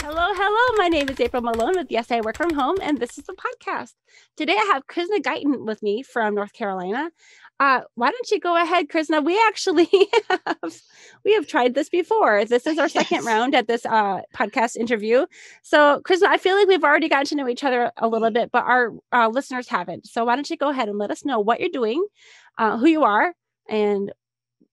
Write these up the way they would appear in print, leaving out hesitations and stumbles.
Hello, hello. My name is April Malone with Yes, I Work From Home, and this is the podcast. Today I have Krisna Guyton with me from North Carolina. Why don't you go ahead, Krisna? We actually have tried this before. This is our second Yes. round at this podcast interview. So, Krisna, I feel like we've already gotten to know each other a little bit, but our listeners haven't. So, why don't you go ahead and let us know what you're doing, who you are, and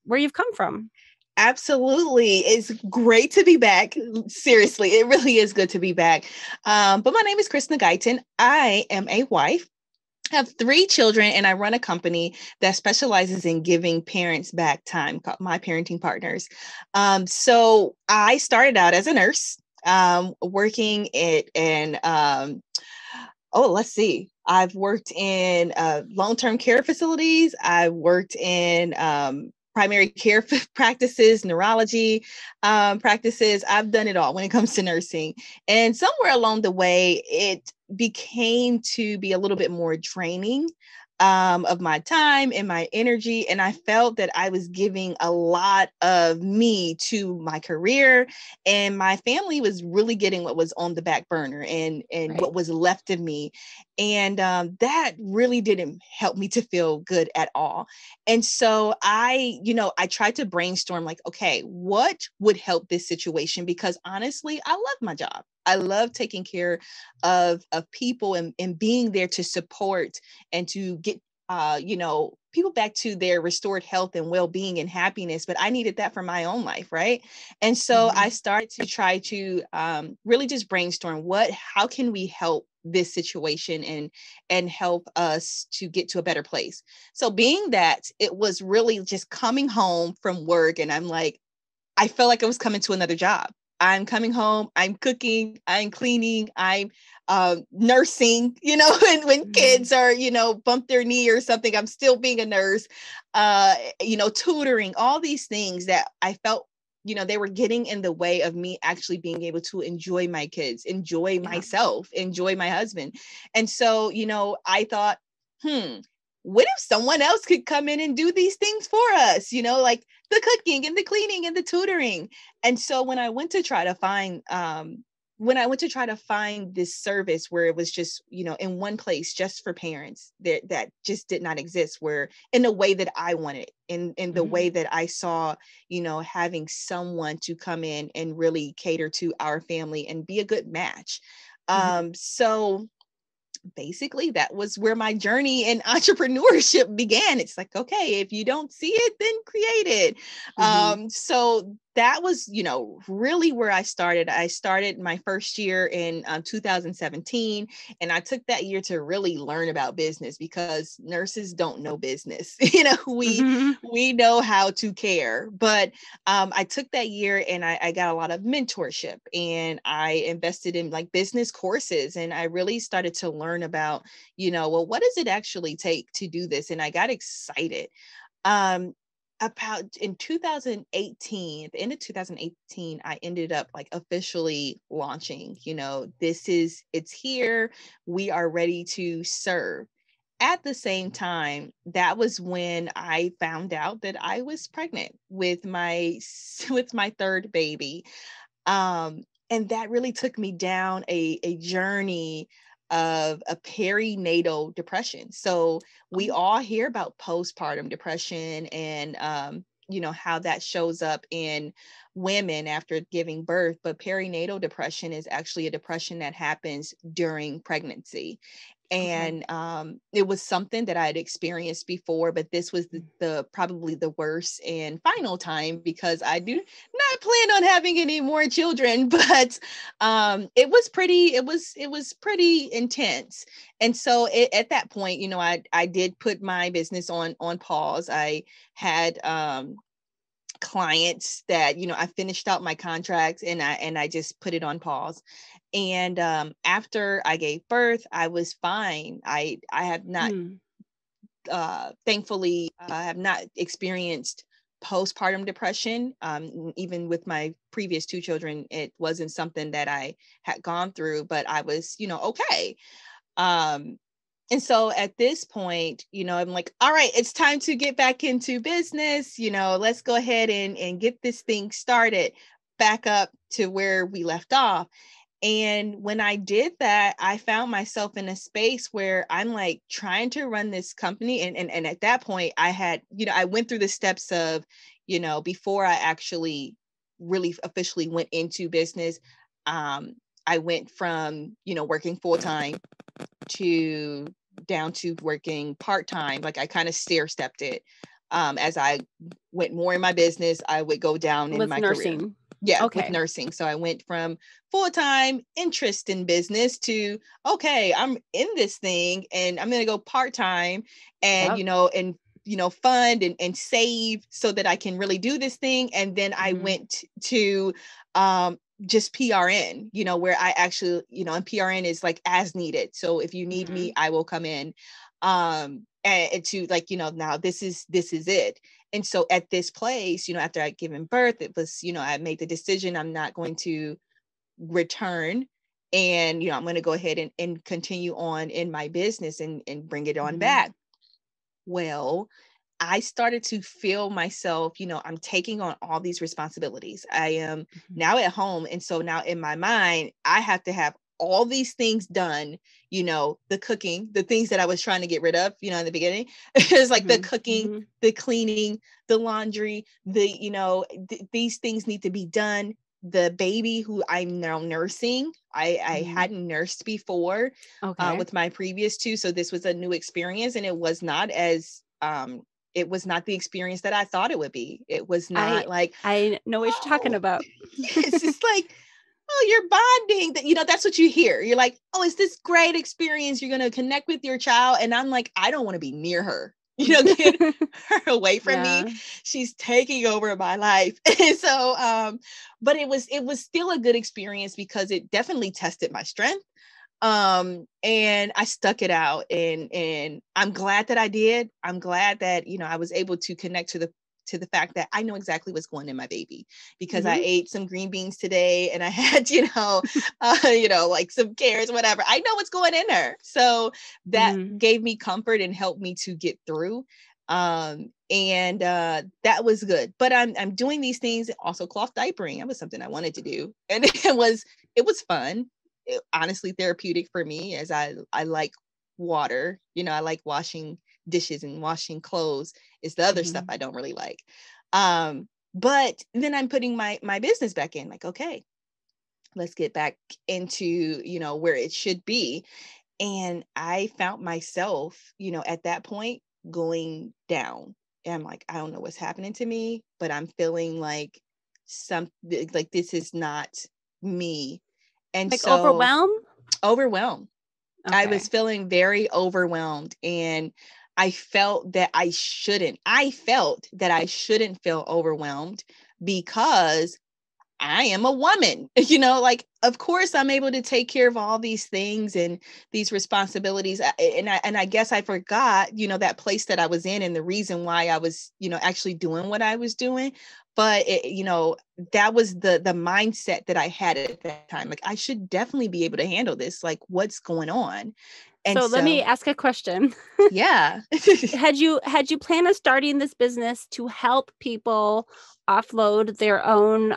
where you've come from? Absolutely. It's great to be back. Seriously, it really is good to be back. But my name is Krisna Guyton. I am a wife. I have 3 children, and I run a company that specializes in giving parents back time, called My Parenting Partners. So I started out as a nurse, working let's see. I've worked in long-term care facilities. I've worked in primary care practices, neurology practices. I've done it all when it comes to nursing. And somewhere along the way, it became to be a little bit more draining of my time and my energy. And I felt that I was giving a lot of me to my career, and my family was really getting what was on the back burner and Right. what was left of me. And that really didn't help me to feel good at all. And so I tried to brainstorm like, okay, what would help this situation? Because honestly, I love my job. I love taking care of people and being there to support and to get people back to their restored health and well-being and happiness. But I needed that for my own life, right? And so I Mhm. started to try to really just brainstorm how can we help this situation and help us to get to a better place. So being that it was really just coming home from work, and I'm like, I felt like I was coming to another job. I'm coming home, I'm cooking, I'm cleaning, I'm nursing, and when Mhm. kids are, bump their knee or something, I'm still being a nurse, tutoring, all these things that I felt, they were getting in the way of me actually being able to enjoy my kids, enjoy Yeah. myself, enjoy my husband. And so, I thought, what if someone else could come in and do these things for us, like the cooking and the cleaning and the tutoring. And so when I went to try to find this service where it was just, in one place just for parents, that just did not exist, where in the way that I wanted, in the way Mhm. that I saw, having someone to come in and really cater to our family and be a good match. Mhm. So basically that was where my journey in entrepreneurship began. It's like, okay, if you don't see it, then create it. Mhm. So that was, really where I started my first year in 2017, and I took that year to really learn about business, because nurses don't know business. Mhm. We know how to care, but I took that year and I got a lot of mentorship, and I invested in like business courses, and I really started to learn about, well, what does it actually take to do this? And I got excited. Um, about in 2018, at the end of 2018, I ended up like officially launching, it's here. We are ready to serve. At the same time, that was when I found out that I was pregnant with my with my third baby. And that really took me down a journey of a perinatal depression. So we Oh. all hear about postpartum depression, and how that shows up in women after giving birth, but perinatal depression is actually a depression that happens during pregnancy. Okay. And it was something that I had experienced before, but this was the probably the worst and final time, because I do not plan on having any more children. But it was pretty intense. And so at that point, I did put my business on pause. I had clients that, I finished out my contracts, and I just put it on pause. And after I gave birth, I was fine. I have not Mm. thankfully, I have not experienced postpartum depression. Even with my previous 2 children, it wasn't something that I had gone through, but I was, okay. Um, and so at this point, I'm like, all right, it's time to get back into business. Let's go ahead and get this thing started back up to where we left off. And when I did that, I found myself in a space where I'm like trying to run this company. And at that point I had, I went through the steps of, before I actually really officially went into business. I went from, working full time to down to working part-time. Like I kind of stair stepped it. As I went more in my business, I would go down in With my nursing. career. Yeah, Okay. with nursing. So I went from full-time interest in business to, okay, I'm in this thing and I'm going to go part-time and, fund and save so that I can really do this thing. And then I went to, just PRN, where I actually, and PRN is like as needed. So if you need me, I will come in. And to like, now this is it. And so at this place, after I'd given birth, it was, I made the decision I'm not going to return. And, I'm going to go ahead and continue on in my business and bring it on back. Well, I started to feel myself, I'm taking on all these responsibilities. I am now at home. And so now in my mind, I have to have all these things done, the cooking, the things that I was trying to get rid of, in the beginning. It's like the cooking, the cleaning, the laundry, these things need to be done. The baby who I'm now nursing, I hadn't nursed before with my previous two. So this was a new experience, and it was not as, it was not the experience that I thought it would be. It was not I know what you're talking about. It's just like, oh, you're bonding. That that's what you hear. You're like, oh, it's this great experience. You're going to connect with your child. And I'm like, I don't want to be near her. Get her away from me. She's taking over my life. And so, but it was still a good experience because it definitely tested my strength. And I stuck it out, and I'm glad that I did. I'm glad that, I was able to connect to the fact that I know exactly what's going in my baby, because I ate some green beans today and I had, like some carrots, whatever. I know what's going in her. So that gave me comfort and helped me to get through. And that was good. But I'm doing these things, also cloth diapering. That was something I wanted to do. And it was fun. Honestly therapeutic for me, as I like water. I like washing dishes and washing clothes. It's the other stuff I don't really like. But then I'm putting my business back in, like, okay, let's get back into, where it should be. And I found myself, at that point going down. And I'm like, I don't know what's happening to me, but I'm feeling like like this is not me. And like so overwhelmed. Okay. I was feeling very overwhelmed, and I felt that I shouldn't feel overwhelmed because I am a woman, like, of course I'm able to take care of all these things and these responsibilities. And I guess I forgot, that place that I was in and the reason why I was, actually doing what I was doing. But that was the mindset that I had at that time. Like, I should definitely be able to handle this. Like, what's going on? And so let me ask a question. Yeah. Had you planned on starting this business to help people offload their own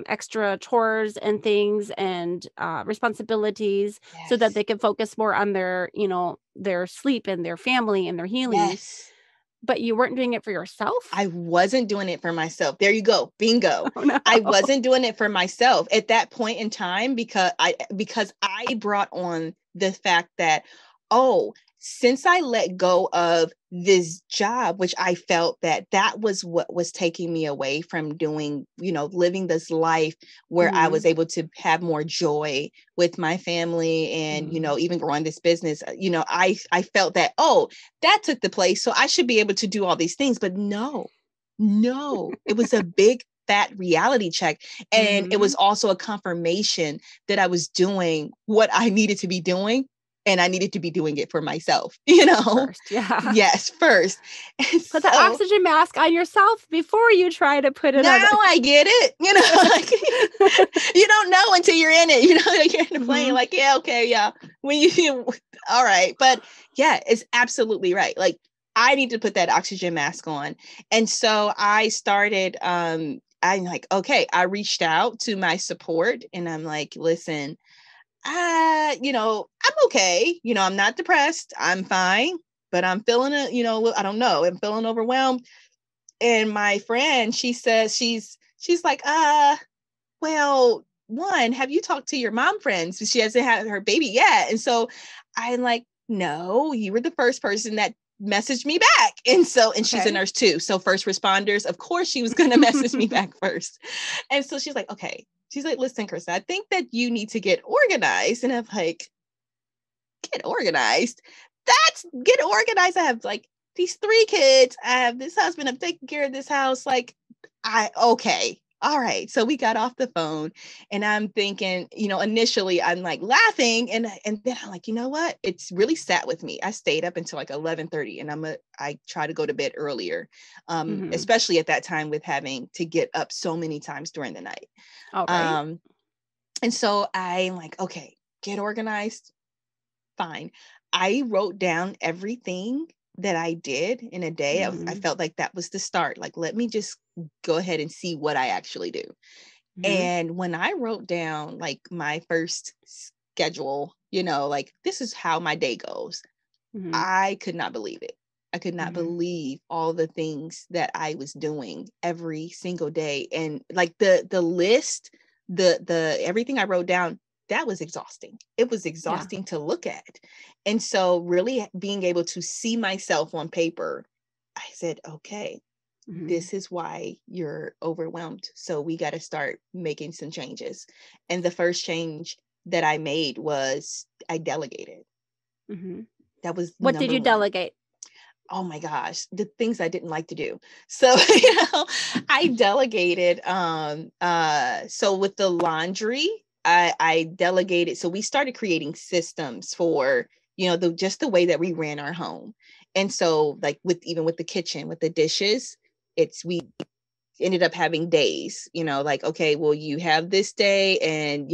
extra chores and things and responsibilities, so that they can focus more on their, their sleep and their family and their healing? Yes. But you weren't doing it for yourself? I wasn't doing it for myself. There you go. Bingo. Oh, no. I wasn't doing it for myself at that point in time, because I brought on the fact that, oh, since I let go of this job, which I felt that was what was taking me away from doing, living this life where I was able to have more joy with my family and, even growing this business, I felt that, oh, that took the place. So I should be able to do all these things. But no, it was a big fat reality check. And it was also a confirmation that I was doing what I needed to be doing. And I needed to be doing it for myself, First, yeah. Yes, first. Put the oxygen mask on yourself before you try to put it on. Now I get it. Like, you don't know until you're in it. You're in the plane, like, yeah, okay, yeah. When you, all right. But yeah, it's absolutely right. Like, I need to put that oxygen mask on. And so I started, I'm like, okay, I reached out to my support and I'm like, listen, I'm okay. I'm not depressed. I'm fine, but I'm feeling I don't know. I'm feeling overwhelmed. And my friend, she says, she's like, well, one, have you talked to your mom friends? She hasn't had her baby yet. And so I'm like, no, you were the first person that messaged me back. And she's a nurse too. So first responders, of course she was going to message me back first. And so she's like, okay. She's like, listen, Krisna, I think that you need to get organized. And I'm like, get organized? That's get organized. I have like these 3 kids. I have this husband. I'm taking care of this house. Like, okay. All right. So we got off the phone and I'm thinking, initially I'm like laughing and then I'm like, you know what? It's really sat with me. I stayed up until like 11:30 and I try to go to bed earlier, especially at that time with having to get up so many times during the night. All right. And so I'm like, okay, get organized. Fine. I wrote down everything that I did in a day. I felt like that was the start. Like, let me just go ahead and see what I actually do. And when I wrote down like my first schedule, like this is how my day goes, I could not believe it. I could not believe all the things that I was doing every single day. And like the list, the everything I wrote down, that was exhausting. It was exhausting to look at. And so really being able to see myself on paper, I said, okay, this is why you're overwhelmed. So we got to start making some changes. And the first change that I made was I delegated. That was what did you delegate? Oh my gosh, the things I didn't like to do. So, I delegated. So with the laundry, I delegated. So we started creating systems for, just the way that we ran our home. And so like even with the kitchen, with the dishes, we ended up having days, like, okay, well, you have this day and,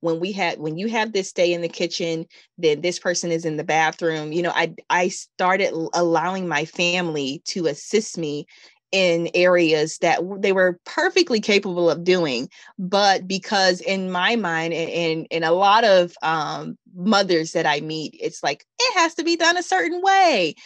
when you have this day in the kitchen, then this person is in the bathroom. I started allowing my family to assist me in areas that they were perfectly capable of doing. But because in my mind and a lot of mothers that I meet, it's like, it has to be done a certain way.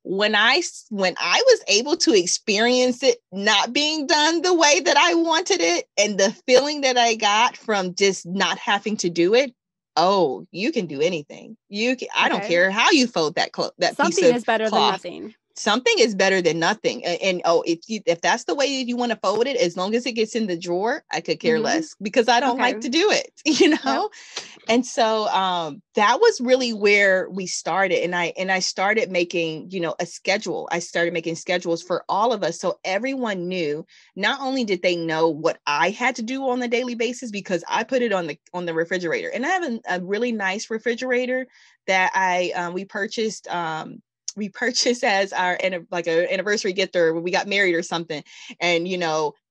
When I was able to experience it not being done the way that I wanted it, and the feeling that I got from just not having to do it, oh, you can do anything. I don't care how you fold that piece Something of is better cloth. than nothing. Something is better than nothing. And if that's the way you want to fold it, as long as it gets in the drawer, I could care less, because I don't like to do it, Yep. And so that was really where we started. And I started making, a schedule. I started making schedules for all of us. So everyone knew, not only did they know what I had to do on a daily basis, because I put it on the refrigerator. And I have a really nice refrigerator that we purchased as our like an anniversary gift, or when we got married or something. And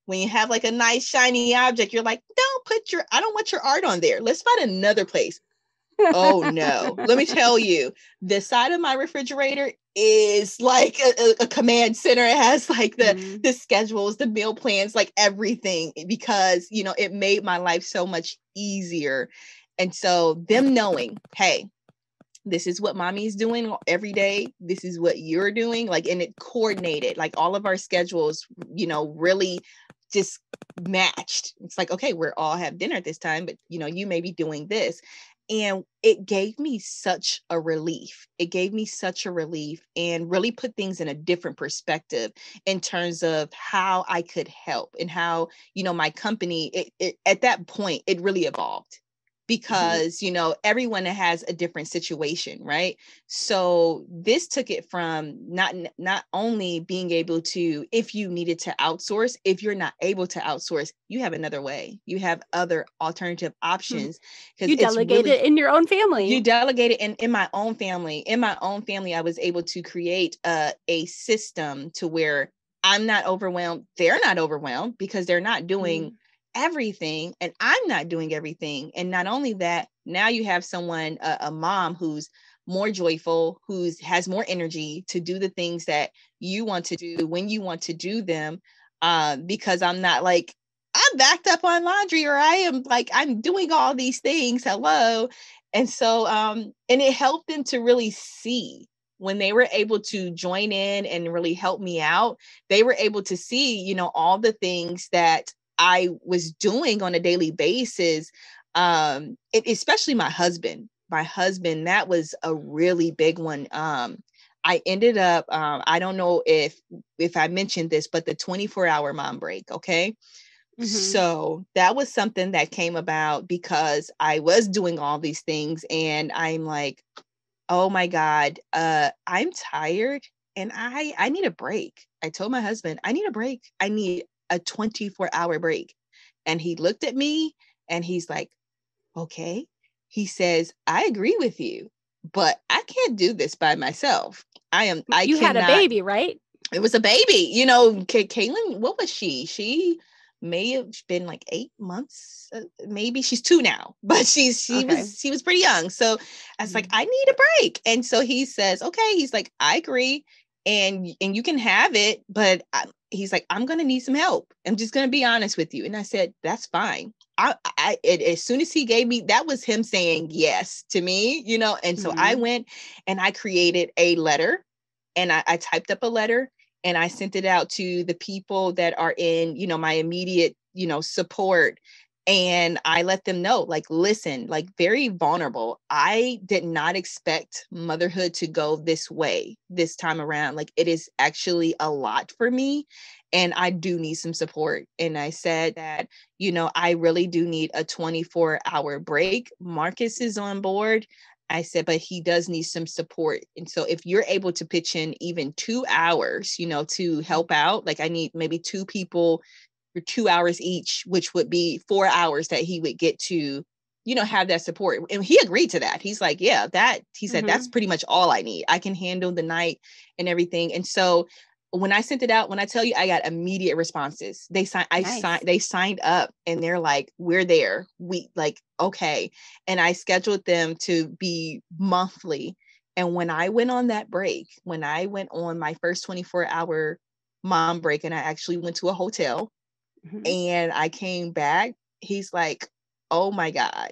when you have like a nice shiny object, you're like, I don't want your art on there. Let's find another place. Oh no, let me tell you, the side of my refrigerator is like a command center. It has like the schedules, the meal plans, like everything, because it made my life so much easier. And so them knowing, hey, this is what mommy's doing every day, this is what you're doing, like, and it coordinated, like all of our schedules, really just matched. It's like, okay, we're all have dinner at this time, but you may be doing this. And it gave me such a relief. It gave me such a relief, and really put things in a different perspective in terms of how I could help, and how, my company, it at that point, it really evolved, because, everyone has a different situation, right? So this took it from not only being able to, if you needed to outsource, if you're not able to outsource, you have another way. You have other alternative options. You delegate it in your own family. You delegate it in my own family. In my own family, I was able to create a system to where I'm not overwhelmed. They're not overwhelmed, because they're not doing everything, and I'm not doing everything. And not only that, now you have someone, a mom who's more joyful, has more energy to do the things that you want to do when you want to do them, because I'm not like, I'm backed up on laundry, or I am like, I'm doing all these things. Hello. And so, and it helped them to really see when they were able to join in and really help me out. They were able to see, all the things that I was doing on a daily basis. Especially my husband, that was a really big one. I ended up, I don't know if I mentioned this, but the 24-hour mom break. Okay. Mm-hmm. So that was something that came about because I was doing all these things, and I'm like, oh my God, I'm tired and I need a break. I told my husband, I need a break. I need a 24-hour break. And he looked at me and he's like, okay. He says, I agree with you, but I can't do this by myself. You had a baby, right? It was a baby, Kaylin, what was she? She may have been like 8 months, maybe. She's 2 now, but she was pretty young. So I was like, I need a break. And so he says, okay. He's like, I agree. And you can have it, but he's like, I'm going to need some help. I'm just going to be honest with you. And I said, that's fine. As soon as he gave me, that was him saying yes to me, and so I went and I created a letter, and I typed up a letter, and I sent it out to the people that are in, my immediate, support. And I let them know, like, listen, like, very vulnerable. I did not expect motherhood to go this way this time around. Like, it is actually a lot for me, and I do need some support. And I said that, I really do need a 24-hour break. Marcus is on board. I said, but he does need some support. And so if you're able to pitch in even 2 hours, to help out, like, I need maybe 2 people for 2 hours each, which would be 4 hours that he would get to, have that support. And he agreed to that. He's like, yeah, he said, that's pretty much all I need. I can handle the night and everything. And so when I sent it out, when I tell you, I got immediate responses. They signed up, and they're like, we're there. We like, okay. And I scheduled them to be monthly. And when I went on that break, when I went on my first 24-hour mom break, and I actually went to a hotel, and I came back, he's like, oh my God.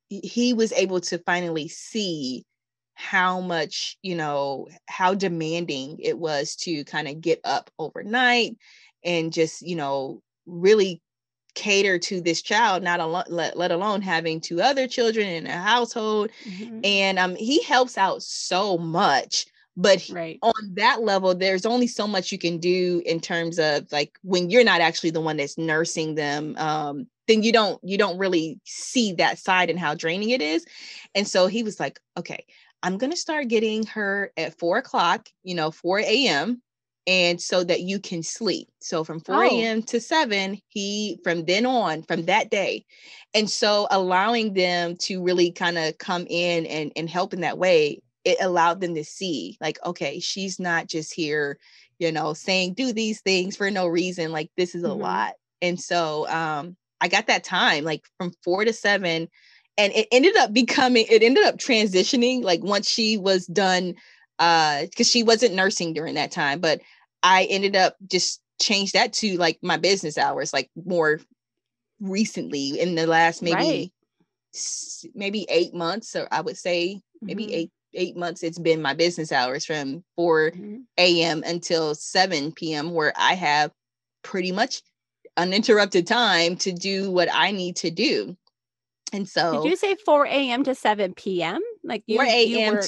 He was able to finally see how much, how demanding it was to kind of get up overnight and just, really cater to this child, let alone having 2 other children in a household. And he helps out so much. But on that level, there's only so much you can do in terms of, like, when you're not actually the one that's nursing them, then you don't really see that side and how draining it is. And so he was like, okay, I'm going to start getting her at 4:00, 4 a.m. And so that you can sleep. So from 4 a.m. to 7, from that day. And so allowing them to really kind of come in and help in that way, it allowed them to see, like, okay, she's not just here, saying, do these things for no reason. Like, this is a lot. And so I got that time, like, from 4 to 7. And it ended up transitioning, like, once she was done, because she wasn't nursing during that time, but I ended up just changed that to, like, my business hours, like, more recently in the last maybe 8 months, or I would say maybe 8 months. It's been my business hours from 4 a.m. until 7 p.m. where I have pretty much uninterrupted time to do what I need to do. And so, did you say 4 a.m. to 7 p.m.? Like 4 a.m.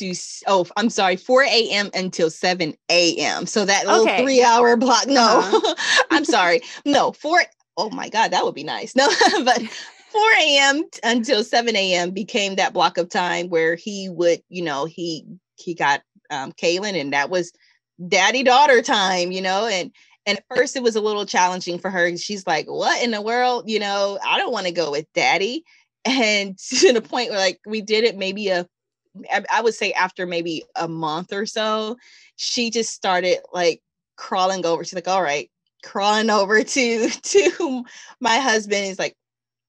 I'm sorry, 4 a.m. until 7 a.m. So that little 3-hour block. No, I'm sorry. No, oh my God, that would be nice. No, but 4 a.m. until 7 a.m. became that block of time where he would, he got Kaylin, and that was daddy-daughter time, and at first it was a little challenging for her. She's like, what in the world? I don't want to go with daddy. And to the point where, like, we did it maybe I would say after maybe a month or so, she just started, like, crawling over. She's like, all right, crawling over to my husband. He's like,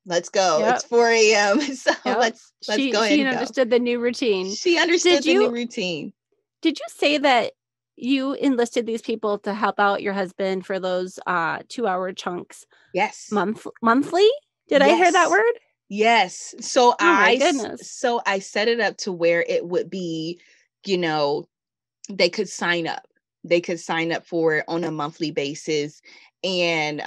let's go. It's 4 a.m. So let's go ahead and go. She understood the new routine. She understood the new routine. Did you say that you enlisted these people to help out your husband for those 2-hour chunks Yes. monthly? Did I hear that Yes. word? Yes. So Oh my goodness. I set it up to where it would be, you know, they could sign up. They could sign up for it on a monthly basis and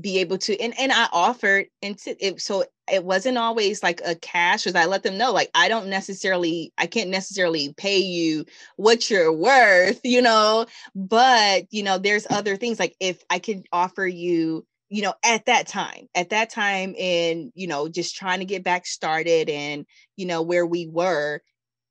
be able to, and I offered, and it, so it wasn't always like a cash, because I let them know, like, I can't necessarily pay you what you're worth, you know, but, you know, there's other things, like if I could offer you, you know, at that time, and, you know, just trying to get back started and, you know, where we were,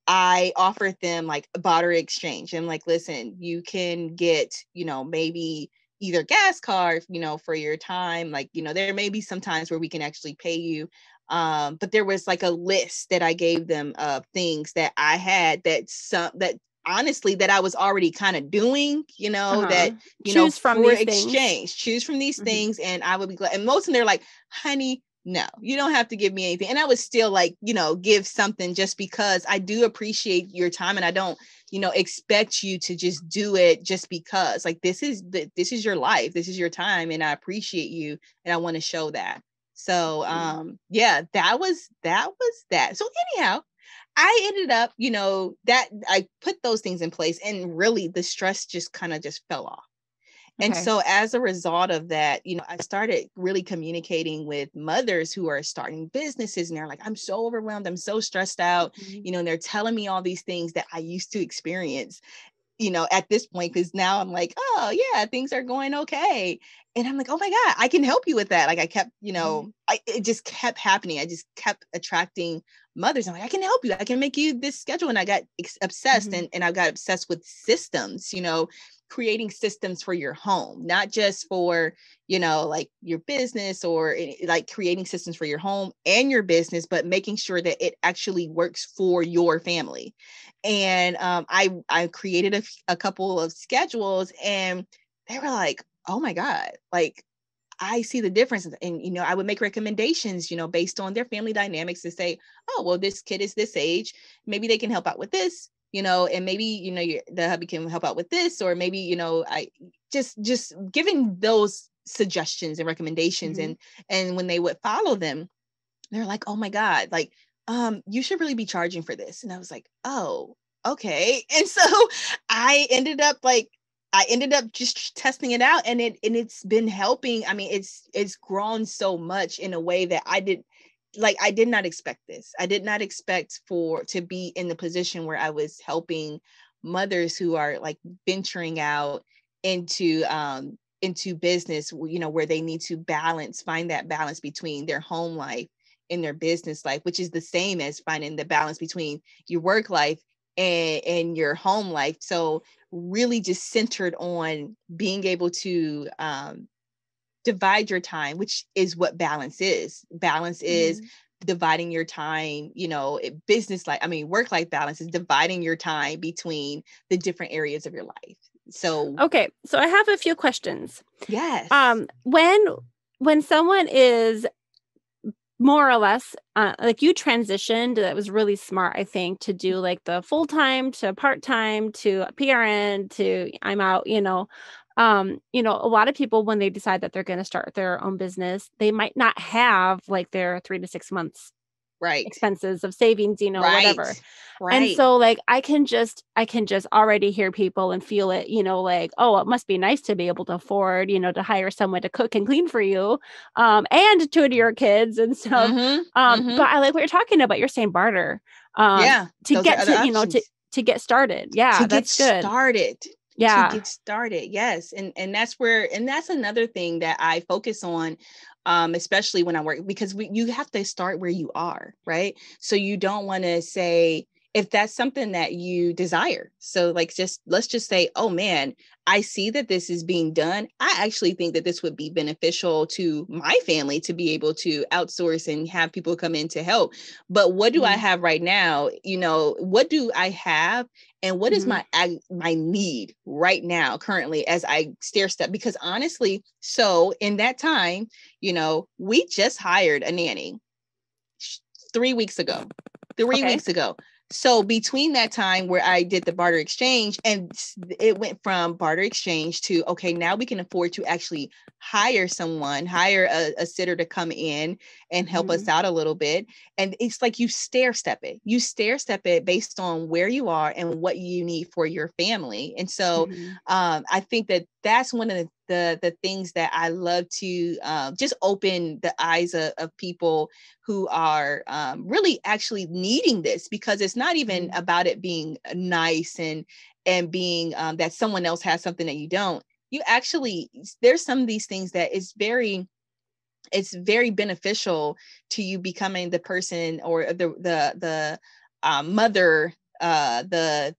I offered them like a barter exchange. I'm like, listen, you can get, you know, maybe either gas card, you know, for your time. Like, you know, there may be some times where we can actually pay you. But there was like a list that I gave them of things that I had that honestly that I was already kind of doing, you know, Uh-huh. that, you know, Choose from for these things. exchange, choose from these Mhm. things. And I would be glad. And most of them, they're like, honey, no, you don't have to give me anything. And I would still, like, you know, give something, just because I do appreciate your time, and I don't, you know, expect you to just do it just because, like, this is your life, this is your time, and I appreciate you, and I want to show that. So yeah, that was that. So anyhow, I ended up, you know, that I put those things in place, and really the stress just kind of just fell off. And Okay. so as a result of that, you know, I started really communicating with mothers who are starting businesses, and they're like, I'm so overwhelmed, I'm so stressed out, Mhm. you know, and they're telling me all these things that I used to experience, you know, at this point, because now I'm like, oh yeah, things are going okay. And I'm like, oh my God, I can help you with that. Like, I kept, you know, it just kept happening. I just kept attracting mothers. I'm like, I can help you. I can make you this schedule. And I got obsessed, Mhm. and I got obsessed with systems, you know, creating systems for your home, not just for, you know, like your business, or like creating systems for your home and your business, but making sure that it actually works for your family. And I created a couple of schedules, and they were like, oh my God, like, I see the difference. And, you know, I would make recommendations, you know, based on their family dynamics, to say, oh, well, this kid is this age, maybe they can help out with this, you know, and maybe, you know, the hubby can help out with this, or maybe, you know, I just giving those suggestions and recommendations. Mhm. And when they would follow them, they're like, oh my God, like, you should really be charging for this. And I was like, oh, okay. And so I ended up just testing it out, and it's been helping. I mean, it's grown so much in a way that I did not expect this. I did not expect to be in the position where I was helping mothers who are like venturing out into business, you know, where they need to find that balance between their home life in their business life, which is the same as finding the balance between your work life and your home life. So really just centered on being able to divide your time, which is what balance is. Balance is Mhm. dividing your time, you know, work life balance is dividing your time between the different areas of your life. So Okay, so I have a few questions. yes. When someone is more or less like you transitioned, that was really smart, I think, to do like the full time to part time to PRN to I'm out. A lot of people, when they decide that they're going to start their own business, they might not have like their 3 to 6 months Right. expenses of savings, Right. whatever. And Right. so like I can just already hear people and feel it, like, oh, it must be nice to be able to afford, to hire someone to cook and clean for you, and to tutor your kids and stuff. Mm-hmm. But Mm-hmm. I like what you're talking about. You're saying barter, Yeah. to Those are get other to, to options. to get started. To Yeah, get that's good. started Yeah. yes. And that's another thing that I focus on, especially when I work, because you have to start where you are, right? So you don't want to say, if that's something that you desire, so like, let's just say, oh man, I see that this is being done, I actually think that this would be beneficial to my family to be able to outsource and have people come in to help. But what do I Mhm. have right now? What do I have, and what is Mhm. my need right now currently as I stair step? Because honestly, so in that time, we just hired a nanny 3 weeks ago. three Okay. weeks ago. So between that time where I did the barter exchange, and it went from barter exchange to, okay, now we can afford to actually hire a sitter to come in and help us out a little bit. And it's like you stair step it based on where you are and what you need for your family. And so I think that that's one of the things that I love to just open the eyes of people who are really actually needing this, because it's not even about it being nice and being that someone else has something that you don't. You actually, there's some of these things that it's very beneficial to you becoming the person or the mother, the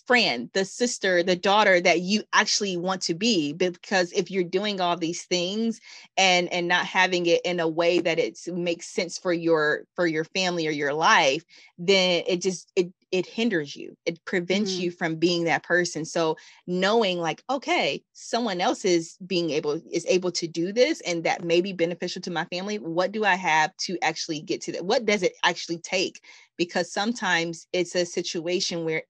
friend, the sister, the daughter that you actually want to be. Because if you're doing all these things and not having it in a way that it makes sense for your family or your life, then it hinders you. It prevents you from being that person. So knowing like, okay, someone else is able to do this, and that may be beneficial to my family. What do I have to actually get to that? What does it actually take? Because sometimes it's a situation where,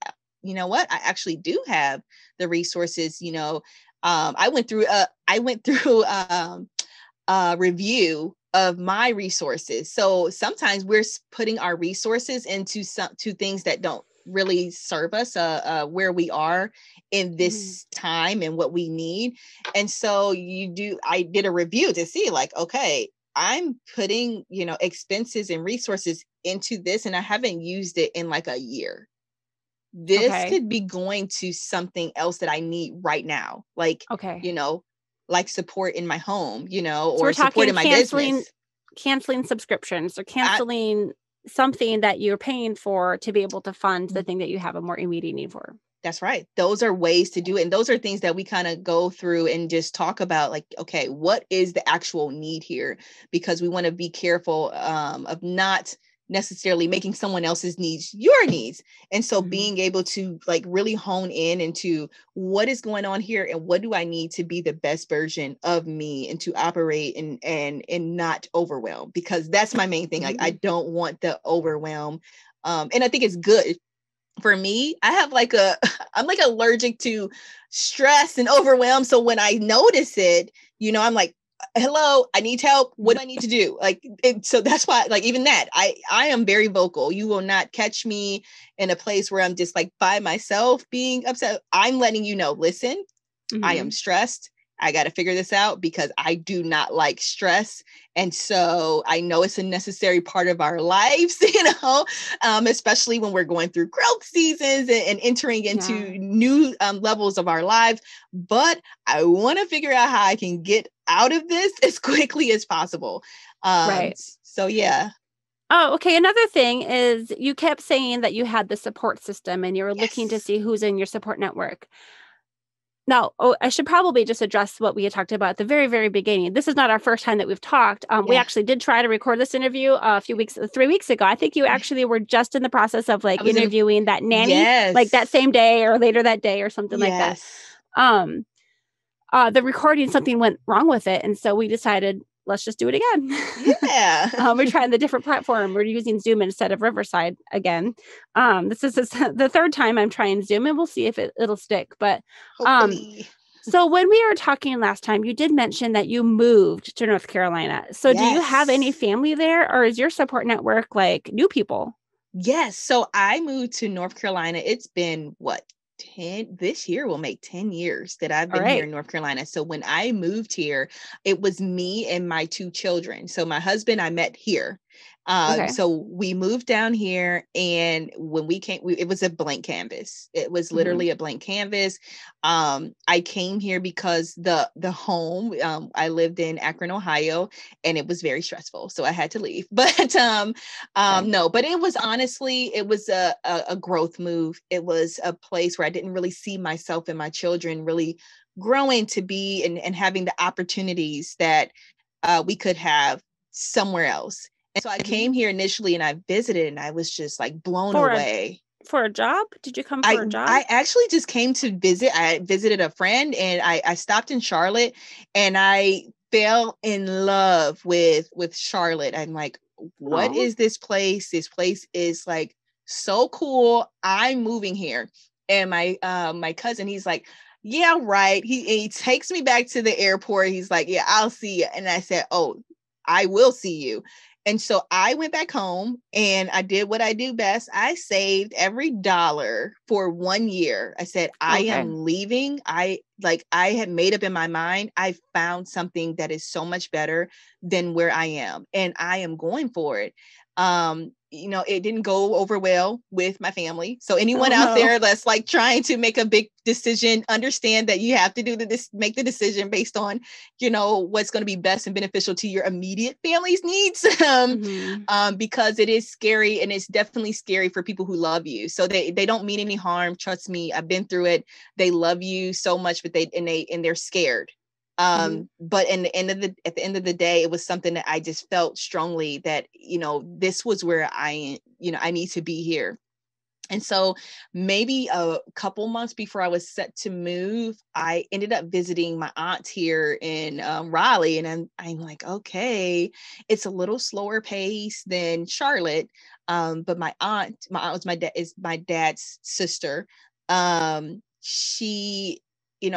you know what, I actually do have the resources. I went through a review of my resources. So sometimes we're putting our resources into things that don't really serve us where we are in this time and what we need. And so I did a review to see like, okay, I'm putting, expenses and resources into this, and I haven't used it in like a year. This could be going to something else that I need right now. Like, like support in my home, so or support in my business. Canceling subscriptions or canceling something that you're paying for to be able to fund the thing that you have a more immediate need for. That's right. Those are ways to do it. And those are things that we kind of go through and just talk about, like, okay, what is the actual need here? Because we want to be careful of not necessarily making someone else's needs your needs. And so being able to like really hone in into what is going on here and what do I need to be the best version of me and to operate and not overwhelm, because that's my main thing. Like, I don't want the overwhelm. And I think it's good. For me, I'm like allergic to stress and overwhelm. So when I notice it, I'm like, hello, I need help. What do I need to do? Like, so that's why, like, even that, I am very vocal. You will not catch me in a place where I'm just like by myself being upset. I'm letting you know, listen, I am stressed. I got to figure this out because I do not like stress. And so I know it's a necessary part of our lives, especially when we're going through growth seasons and entering into new levels of our lives. But I want to figure out how I can get out of this as quickly as possible. Right. So, yeah. Oh, okay. Another thing is you kept saying that you had the support system and you were looking to see who's in your support network. Now, I should probably just address what we had talked about at the very, very beginning. This is not our first time that we've talked. We actually did try to record this interview 3 weeks ago. I think you actually were just in the process of like interviewing that nanny, like that same day or later that day or something like that. The recording, something went wrong with it. And so we decided, let's just do it again. Yeah. We're trying the different platform. We're using Zoom instead of Riverside again. This is the third time I'm trying Zoom, and we'll see if it'll stick. But so when we were talking last time, you did mention that you moved to North Carolina. So do you have any family there, or is your support network like new people? Yes. So I moved to North Carolina. It's been this year will make 10 years that I've been here in North Carolina. So when I moved here, it was me and my 2 children. So my husband, I met here. So we moved down here, and when we came, it was a blank canvas. It was literally a blank canvas. I came here because the home, I lived in Akron, Ohio, and it was very stressful. So I had to leave, but no, but it was honestly, it was a growth move. It was a place where I didn't really see myself and my children really growing to be and having the opportunities that we could have somewhere else. And so I came here initially and I visited, and I was just like blown away. For a job? Did you come for a job? I actually just came to visit. I visited a friend, and I stopped in Charlotte, and I fell in love with Charlotte. I'm like, what is this place? This place is like so cool. I'm moving here. And my cousin, he's like, yeah, right. He takes me back to the airport. He's like, yeah, I'll see you. And I said, oh, I will see you. And so I went back home and I did what I do best. I saved every dollar for 1 year. I said, I am leaving. I had made up in my mind. I found something that is so much better than where I am. And I am going for it. It didn't go over well with my family. So anyone out there that's like trying to make a big decision, understand that you have to make the decision based on, what's going to be best and beneficial to your immediate family's needs. Because it is scary, and it's definitely scary for people who love you. So they don't mean any harm. Trust me, I've been through it. They love you so much, but they're scared. But at the end of the day, it was something that I just felt strongly that, this was where I need to be here. And so maybe a couple months before I was set to move, I ended up visiting my aunt here in Raleigh. And I'm like, okay, it's a little slower pace than Charlotte. But my aunt was my dad's sister. She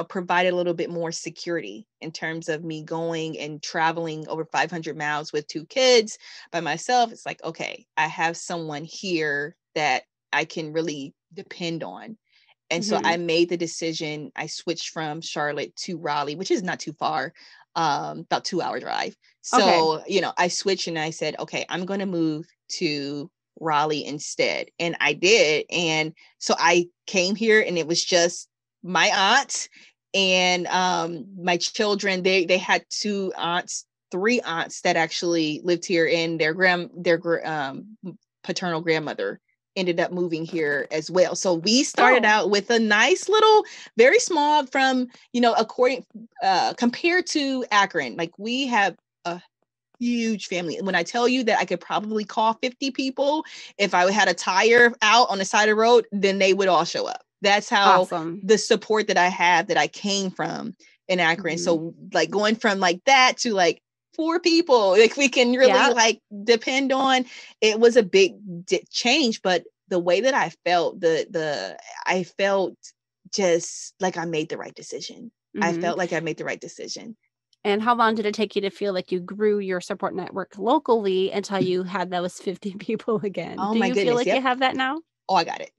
provided a little bit more security in terms of me going and traveling over 500 miles with 2 kids by myself. It's like, okay, I have someone here that I can really depend on. And so I made the decision. I switched from Charlotte to Raleigh, which is not too far, about 2-hour drive. So, I switched and I said, okay, I'm going to move to Raleigh instead. And I did. And so I came here, and it was just my aunt and my children. They had 3 aunts that actually lived here, and their paternal grandmother ended up moving here as well. So we started out with a nice little, very small from, compared to Akron, like we have a huge family. And when I tell you that I could probably call 50 people, if I had a tire out on the side of the road, then they would all show up. That's how the support that I have, that I came from in Akron. So like going from like that to like 4 people, like we can really like depend on, it was a big change. But the way that I felt, I felt just like I made the right decision. I felt like I made the right decision. And how long did it take you to feel like you grew your support network locally until you had those 50 people again? Oh, Do my you goodness, feel like you have that now? Oh, I got it.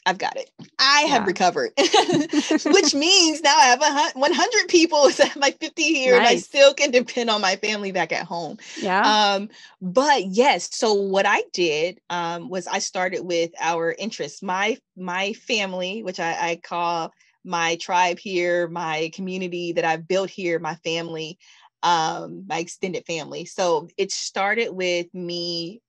I've got it. I have recovered, which means now I have 100 people. So I have my 50 here, and I still can depend on my family back at home. But yes, so what I did was I started with our interests. My family, which I call my tribe here, my community that I've built here, my family, my extended family. So it started with me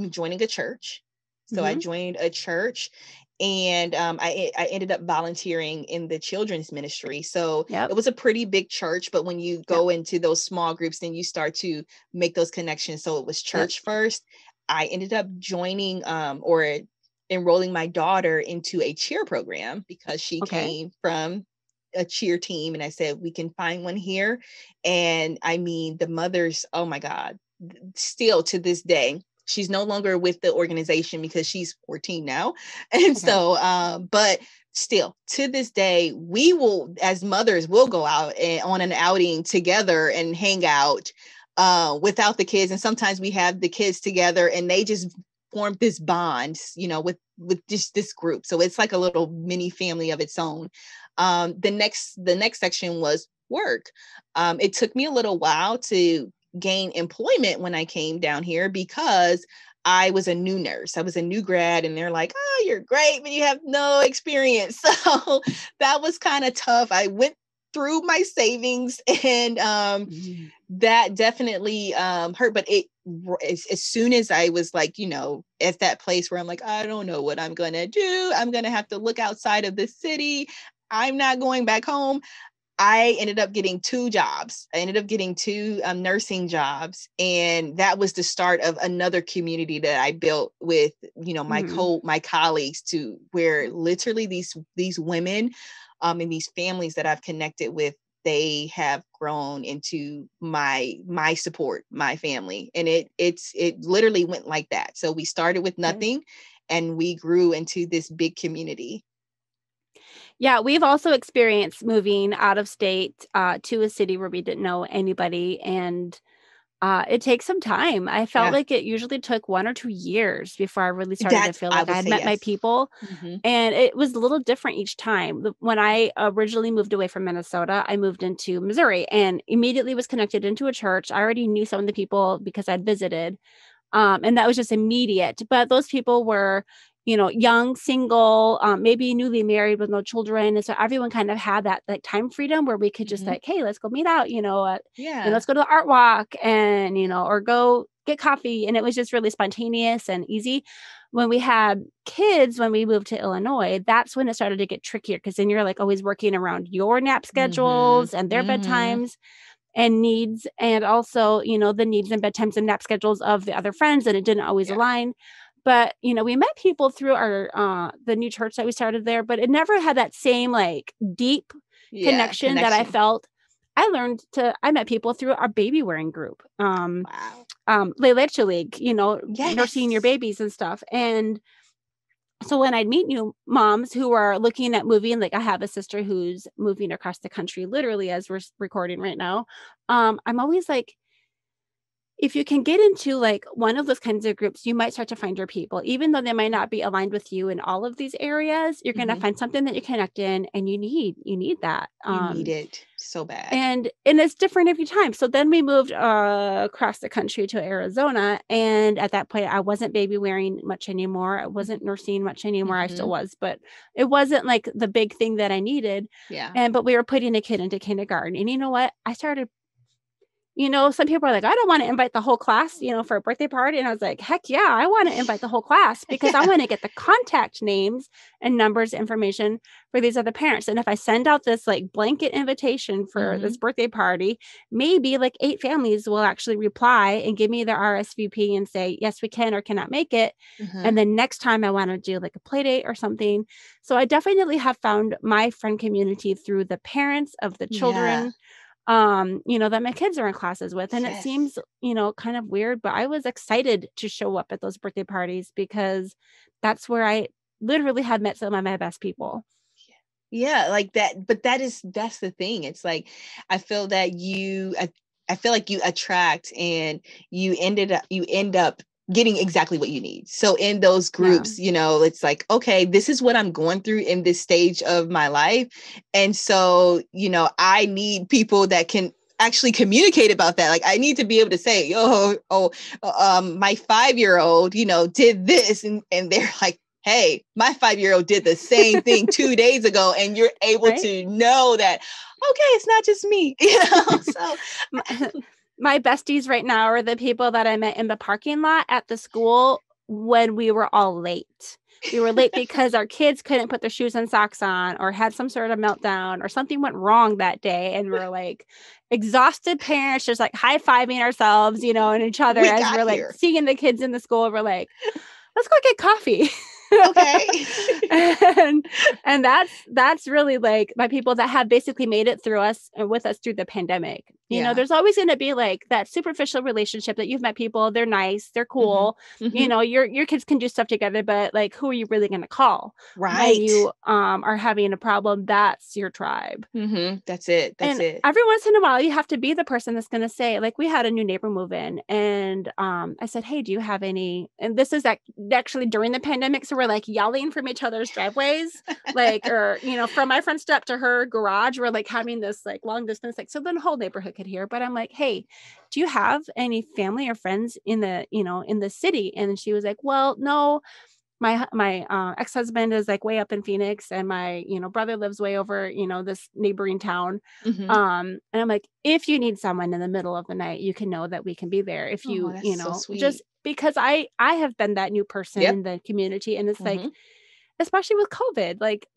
joining a church. So I joined a church, and I ended up volunteering in the children's ministry. So it was a pretty big church, but when you go into those small groups, then you start to make those connections. So it was church first. I ended up joining or enrolling my daughter into a cheer program because she came from a cheer team. And I said, we can find one here. And I mean, the mothers, oh my God, still to this day, she's no longer with the organization because she's 14 now. And so, but still to this day, we will, as mothers, will go out on an outing together and hang out without the kids. And sometimes we have the kids together, and they just form this bond, with just this group. So it's like a little mini family of its own. The next section was work. It took me a little while to gain employment when I came down here because I was a new nurse. I was a new grad, and they're like, oh, you're great, but you have no experience. So that was kind of tough. I went through my savings, and that definitely hurt. But as soon as I was like, at that place where I'm like, I don't know what I'm going to do. I'm going to have to look outside of the city. I'm not going back home. I ended up getting 2 jobs. I ended up getting 2 nursing jobs. And that was the start of another community that I built with, my colleagues, to where literally these women and these families that I've connected with, they have grown into my support, my family. And it literally went like that. So we started with nothing. and we grew into this big community. Yeah, we've also experienced moving out of state to a city where we didn't know anybody, and it takes some time. I felt Yeah. like it usually took 1 or 2 years before I really started to feel I like I would had say met my yes. people, and it was a little different each time. When I originally moved away from Minnesota, I moved into Missouri and immediately was connected into a church. I already knew some of the people because I'd visited, and that was just immediate. But those people were, young, single, maybe newly married with no children. And so everyone kind of had that like time freedom where we could just like, hey, let's go meet out, Yeah. let's go to the art walk and, or go get coffee. And it was just really spontaneous and easy. When we had kids, when we moved to Illinois, that's when it started to get trickier because then you're like always working around your nap schedules and their bedtimes and needs, and also, the needs and bedtimes and nap schedules of the other friends, and it didn't always align. But, we met people through our the new church that we started there, but it never had that same like deep connection that I felt. I met people through our baby wearing group. Wow. Leche League, nursing your babies and stuff. And so when I'd meet new moms who are looking at moving, like I have a sister who's moving across the country, literally as we're recording right now. I'm always like, if you can get into like one of those kinds of groups, you might start to find your people, even though they might not be aligned with you in all of these areas. You're going to find something that you connect in, and you need that. You need it so bad. And it's different every time. So then we moved across the country to Arizona. And at that point, I wasn't baby wearing much anymore. I wasn't nursing much anymore. I still was, but it wasn't like the big thing that I needed. Yeah. But we were putting a kid into kindergarten. And you know what? I started, some people are like, I don't want to invite the whole class, for a birthday party. And I was like, heck yeah, I want to invite the whole class because I want to get the contact names and numbers, information for these other parents. And if I send out this like blanket invitation for this birthday party, maybe like 8 families will actually reply and give me their RSVP and say, yes, we can or cannot make it. And then next time I want to do like a play date or something. So I definitely have found my friend community through the parents of the children. That my kids are in classes with. And it seems, kind of weird, but I was excited to show up at those birthday parties because that's where I literally had met some of my best people. Yeah, like that. But that's the thing. It's like, I feel like you attract and you end up getting exactly what you need. So in those groups, it's like, okay, this is what I'm going through in this stage of my life. And so, I need people that can actually communicate about that. Like I need to be able to say, my 5-year-old, did this. And they're like, hey, my 5-year-old did the same thing 2 days ago. And you're able to know that, okay, it's not just me, So my besties right now are the people that I met in the parking lot at the school when we were all late. We were late because our kids couldn't put their shoes and socks on or had some sort of meltdown or something went wrong that day. And we're like exhausted parents, just like high-fiving ourselves, and each other as we're like seeing the kids in the school. We're like, let's go get coffee. Okay. and that's really like my people that have basically made it through us and with us through the pandemic. There's always going to be like that superficial relationship that you've met people, they're nice, they're cool. Your kids can do stuff together, but like, who are you really going to call when you are having a problem? That's your tribe. That's it. That's it. Every once in a while, you have to be the person that's going to say, like, we had a new neighbor move in, and I said, hey, do you have any? And this is actually during the pandemic, so we're like yelling from each other's driveways, like, or from my front step to her garage, we're like having this like long distance, like, so the whole neighborhood could hear. But I'm like, hey, do you have any family or friends in the in the city? And she was like, well, no. My ex-husband is like way up in Phoenix, and my brother lives way over this neighboring town. And I'm like, if you need someone in the middle of the night, you can know that we can be there. If you so just because I have been that new person in the community, and it's like, especially with COVID, like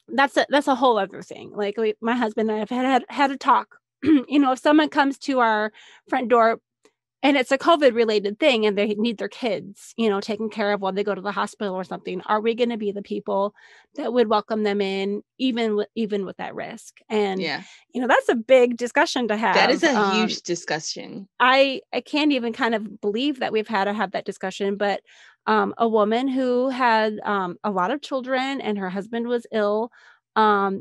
that's a whole other thing. Like my husband and I have had a talk. If someone comes to our front door and it's a COVID related thing and they need their kids, taken care of while they go to the hospital or something, are we going to be the people that would welcome them in even with that risk? And, Yeah. That's a big discussion to have. That is a huge discussion. I can't even kind of believe that we've had to have that discussion, but a woman who had a lot of children and her husband was ill,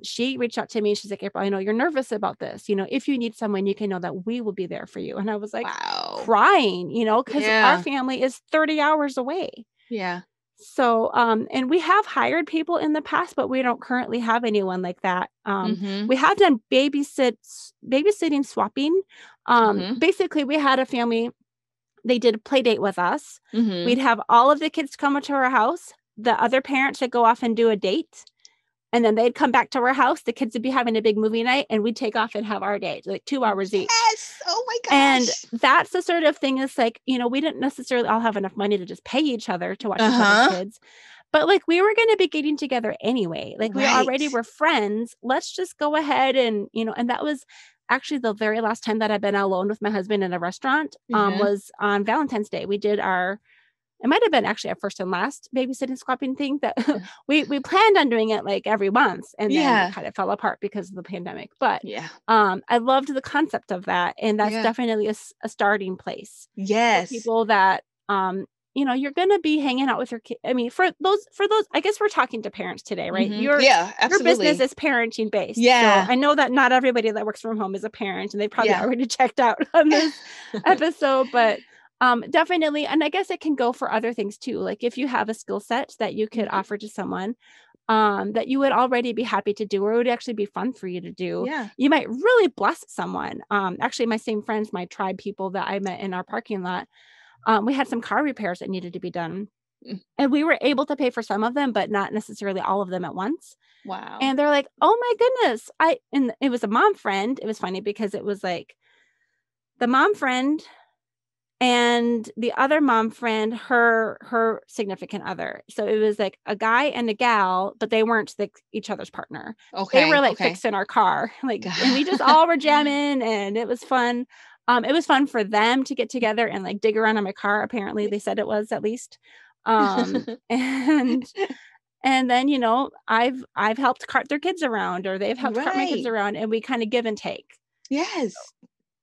she reached out to me. She's like, April, I know you're nervous about this. If you need someone, you can know that we will be there for you. And I was like, wow, crying, because our Yeah. family is 30 hours away. Yeah. So, and we have hired people in the past, but we don't currently have anyone like that. We have done babysitting swapping. Basically, we had a family, they did a play date with us. We'd have all of the kids come to our house. The other parents would go off and do a date. And then they'd come back to our house. The kids would be having a big movie night and we'd take off and have our date, like 2 hours each. Yes. Oh my gosh. And that's the sort of thing is like, we didn't necessarily all have enough money to just pay each other to watch each other's kids. But like we were going to be getting together anyway. Like we already were friends. Let's just go ahead and, and that was actually the very last time that I've been alone with my husband in a restaurant was on Valentine's Day. We did it might have been actually our first and last babysitting swapping thing that we planned on doing it like every month and then it kind of fell apart because of the pandemic. But I loved the concept of that. And that's definitely a starting place. Yes. For people that, you're going to be hanging out with your kids. I mean, for those, I guess we're talking to parents today, right? Absolutely. Your business is parenting based. Yeah. So I know that not everybody that works from home is a parent and they probably already checked out on this episode, but definitely. And I guess it can go for other things too. Like if you have a skill set that you could offer to someone that you would already be happy to do, or it would actually be fun for you to do. Yeah. You might really bless someone. Actually, my same friends, my tribe people that I met in our parking lot, we had some car repairs that needed to be done. And we were able to pay for some of them, but not necessarily all of them at once. Wow. And they're like, oh my goodness. And it was a mom friend. It was funny because it was like the mom friend and the other mom friend, her significant other. So it was like a guy and a gal, but they weren't each other's partner. Okay. They were like fixing our car, like, and we just all were jamming, and it was fun. It was fun for them to get together and like dig around on my car. Apparently, they said it was at least. And then I've helped cart their kids around, or they've helped cart my kids around, and we kind of give and take. Yes.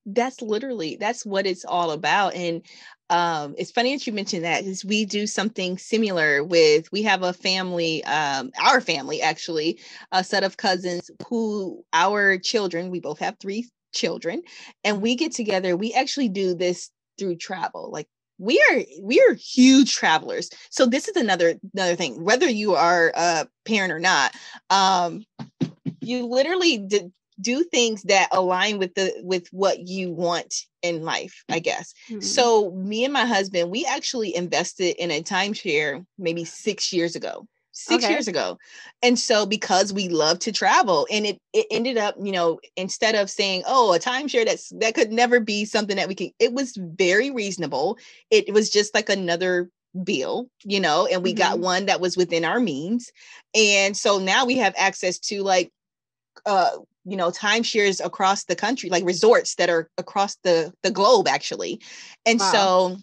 That's what it's all about. And it's funny that you mentioned that, because we do something similar we have a family, our family, actually, a set of cousins who our children, we both have 3 children, and we get together. We actually do this through travel. Like we are huge travelers. So this is another thing, whether you are a parent or not, you literally do things that align with what you want in life, I guess. So me and my husband, we actually invested in a timeshare maybe 6 years ago. 6 years ago. And so because we love to travel, and it ended up, instead of saying, oh, a timeshare that could never be something that we can, it was very reasonable. It was just like another bill, and we got one that was within our means. And so now we have access to like timeshares across the country, like resorts that are across the globe, actually. And so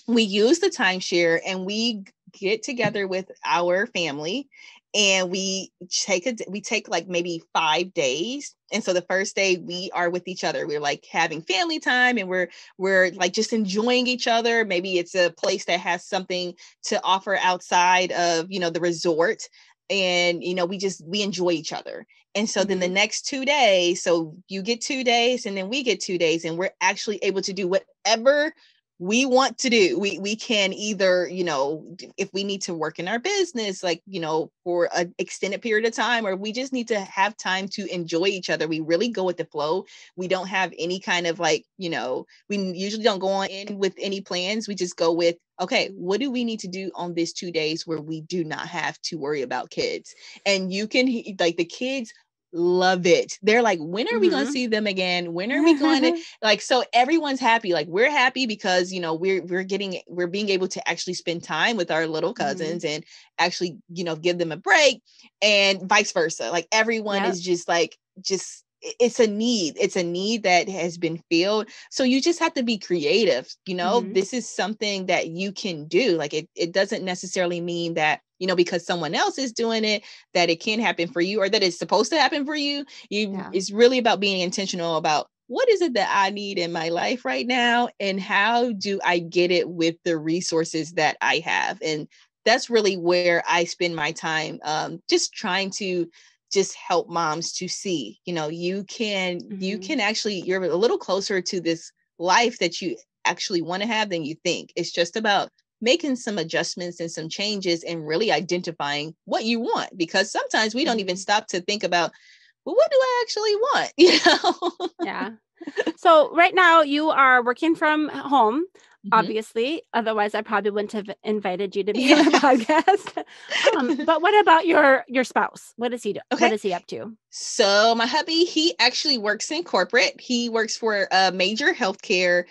we use the timeshare and we get together with our family, and we take like maybe 5 days. And so the first day we are with each other. We're like having family time, and we're like just enjoying each other. Maybe it's a place that has something to offer outside of, the resort. And, we enjoy each other. And so then the next 2 days, so you get 2 days and then we get 2 days, and we're actually able to do whatever we want to do. We can either, if we need to work in our business, like, for an extended period of time, or we just need to have time to enjoy each other. We really go with the flow. We don't have any kind of like, we usually don't go on in with any plans. We just go with, okay, what do we need to do on this 2 days where we do not have to worry about kids? And you can, like, the kids love it. They're like, when are we going to see them again? When are we going to, like, so everyone's happy. Like, we're happy because, we're being able to actually spend time with our little cousins and actually, give them a break, and vice versa. Like everyone is just it's a need. It's a need that has been filled. So you just have to be creative. This is something that you can do. Like it doesn't necessarily mean that, because someone else is doing it, that it can happen for you or that it's supposed to happen for you. It's really about being intentional about what is it that I need in my life right now? And how do I get it with the resources that I have? And that's really where I spend my time, just trying to just help moms to see, you can actually, you're a little closer to this life that you actually want to have than you think. It's just about making some adjustments and some changes and really identifying what you want, because sometimes we don't even stop to think about, well, what do I actually want? Yeah. So right now you are working from home, Mm-hmm. obviously. Otherwise, I probably wouldn't have invited you to be on the podcast. But what about your spouse? What does he do? Okay. What is he up to? So my hubby, he actually works in corporate. He works for a major healthcare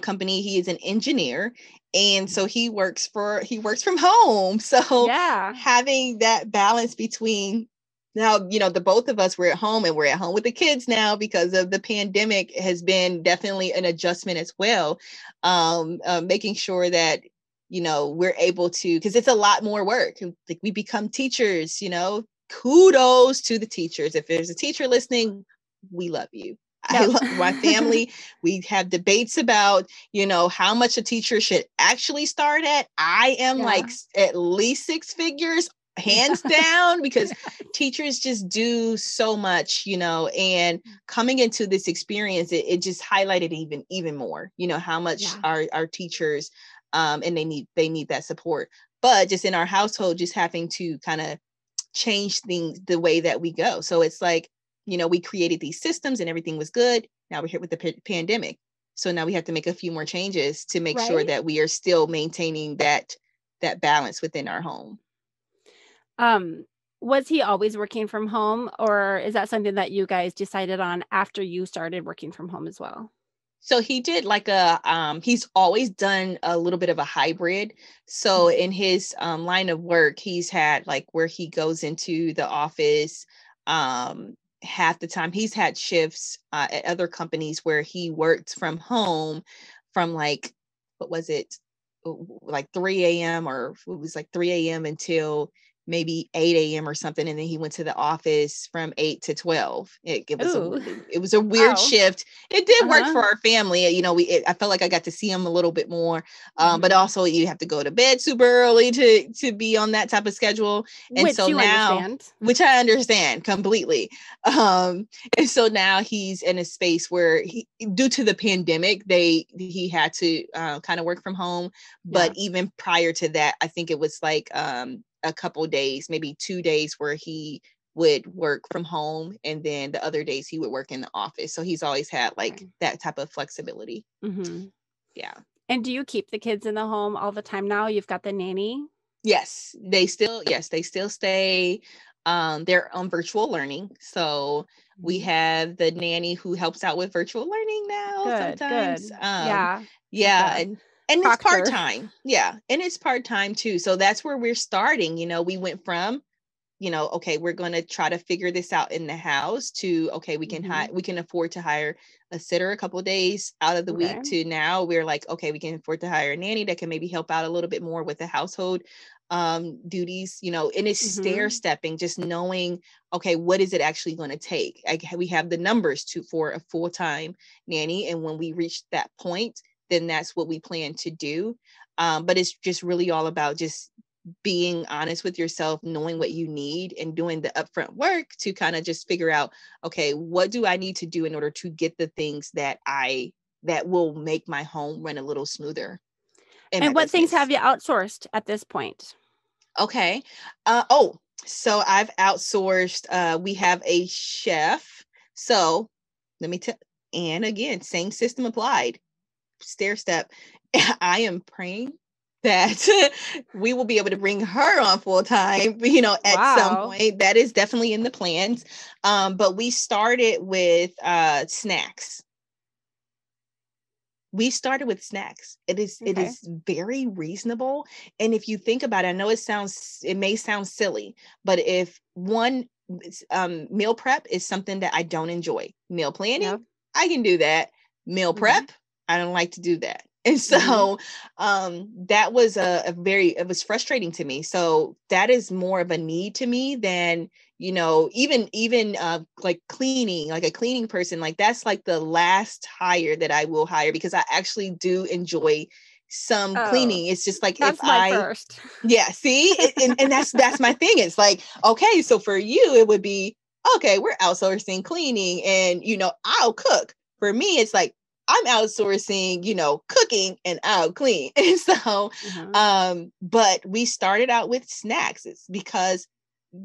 company. He is an engineer. And so he works from home. So having that balance between now, the both of us, we're at home and we're at home with the kids now because of the pandemic has been definitely an adjustment as well. Making sure that, we're able to, because it's a lot more work. Like we become teachers, kudos to the teachers. If there's a teacher listening, we love you. I love my family. We have debates about, how much a teacher should actually start at. I am like at least six figures, hands down, because teachers just do so much, and coming into this experience, it just highlighted even more, how much our teachers, and they need that support. But just in our household, just having to kind of change things the way that we go. So it's like, we created these systems and everything was good. Now we're here with the pandemic. So now we have to make a few more changes to make sure that we are still maintaining that balance within our home. Was he always working from home, or is that something that you guys decided on after you started working from home as well? So he did like he's always done a little bit of a hybrid. So in his line of work, he's had like where he goes into the office half the time. He's had shifts at other companies where he worked from home from like, what was it? Like 3 a.m. or it was like 3 a.m. until maybe 8 a.m. or something. And then he went to the office from 8 to 12. It was a weird shift. It did work for our family. I felt like I got to see him a little bit more. But also you have to go to bed super early to be on that type of schedule. And which so you now, understand. Which I understand completely. And so now he's in a space where due to the pandemic, he had to kind of work from home. But even prior to that, I think it was like, a couple days, maybe 2 days where he would work from home. And then the other days he would work in the office. So he's always had like that type of flexibility. Mm-hmm. Yeah. And do you keep the kids in the home all the time now? You've got the nanny? Yes, they still stay. They're on virtual learning. So we have the nanny who helps out with virtual learning now sometimes. Good. Yeah. And it's proctor. part-time. Yeah. And it's part-time too. So that's where we're starting. We went from, okay, we're going to try to figure this out in the house to, okay, we can afford to hire a sitter a couple of days out of the week, to now we're like, okay, we can afford to hire a nanny that can maybe help out a little bit more with the household duties, and it's stair stepping, just knowing, okay, what is it actually going to take? We have the numbers for a full-time nanny. And when we reach that point, then that's what we plan to do. But it's just really all about just being honest with yourself, knowing what you need and doing the upfront work to kind of just figure out, okay, what do I need to do in order to get the things that will make my home run a little smoother. And what things have you outsourced at this point? Okay. So I've outsourced, we have a chef. So let me tell, and again, same system applied, stair step. I am praying that we will be able to bring her on full time, at some point. That is definitely in the plans. But we started with snacks. We started with snacks. It is very reasonable. And if you think about it, I know it may sound silly, but if meal prep is something that I don't enjoy. Meal planning, Yeah. I can do that. Meal prep, I don't like to do that. And so that was it was frustrating to me. So that is more of a need to me than, even like cleaning, like a cleaning person, like that's like the last hire that I will hire, because I actually do enjoy some cleaning. It's just like, that's my first. yeah, see, and that's my thing. It's like, okay, so for you, it would be, okay, we're outsourcing cleaning and, I'll cook. For me, it's like, I'm outsourcing, cooking and I'll clean. And so, but we started out with snacks. It's because,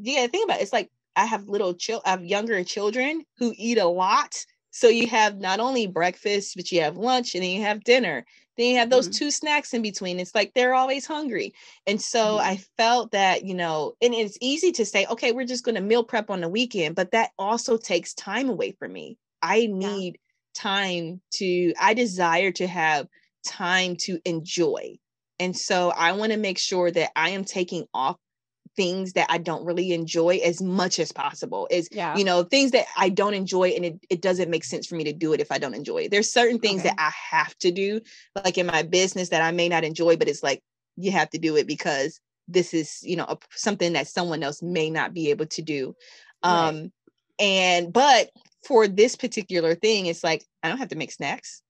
think about it. It's like, I have I have younger children who eat a lot. So you have not only breakfast, but you have lunch and then you have dinner. Then you have those 2 snacks in between. It's like they're always hungry. And so I felt that, and it's easy to say, okay, we're just going to meal prep on the weekend, but that also takes time away from me. I need I desire to have time to enjoy. And so I want to make sure that I am taking off things that I don't really enjoy as much as possible. Things that I don't enjoy, and it doesn't make sense for me to do it if I don't enjoy it. There's certain things that I have to do, like in my business, that I may not enjoy, but it's like, you have to do it because this is, something that someone else may not be able to do. But for this particular thing, it's like, I don't have to make snacks.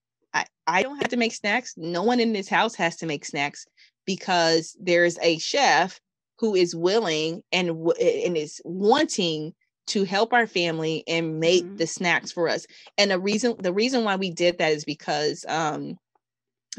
I don't have to make snacks. No one in this house has to make snacks, because there's a chef who is willing and is wanting to help our family and make the snacks for us. And the reason why we did that is because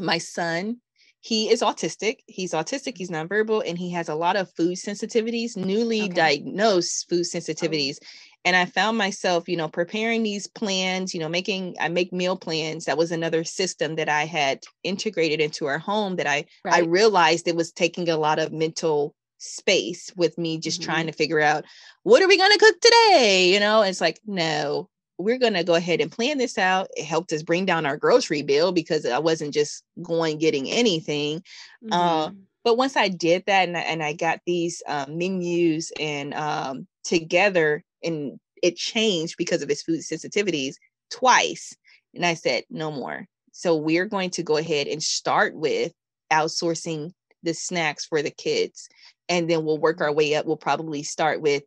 my son, he is autistic. He's autistic. He's nonverbal, and he has a lot of food sensitivities, newly diagnosed food sensitivities. And I found myself, preparing these plans, I make meal plans. That was another system that I had integrated into our home that I realized it was taking a lot of mental space with me, just trying to figure out, what are we going to cook today? It's like, no, we're going to go ahead and plan this out. It helped us bring down our grocery bill, because I wasn't just getting anything. But once I did that, and I got these menus and together, and it changed because of his food sensitivities twice. And I said, no more. So we're going to go ahead and start with outsourcing the snacks for the kids. And then we'll work our way up. We'll probably start with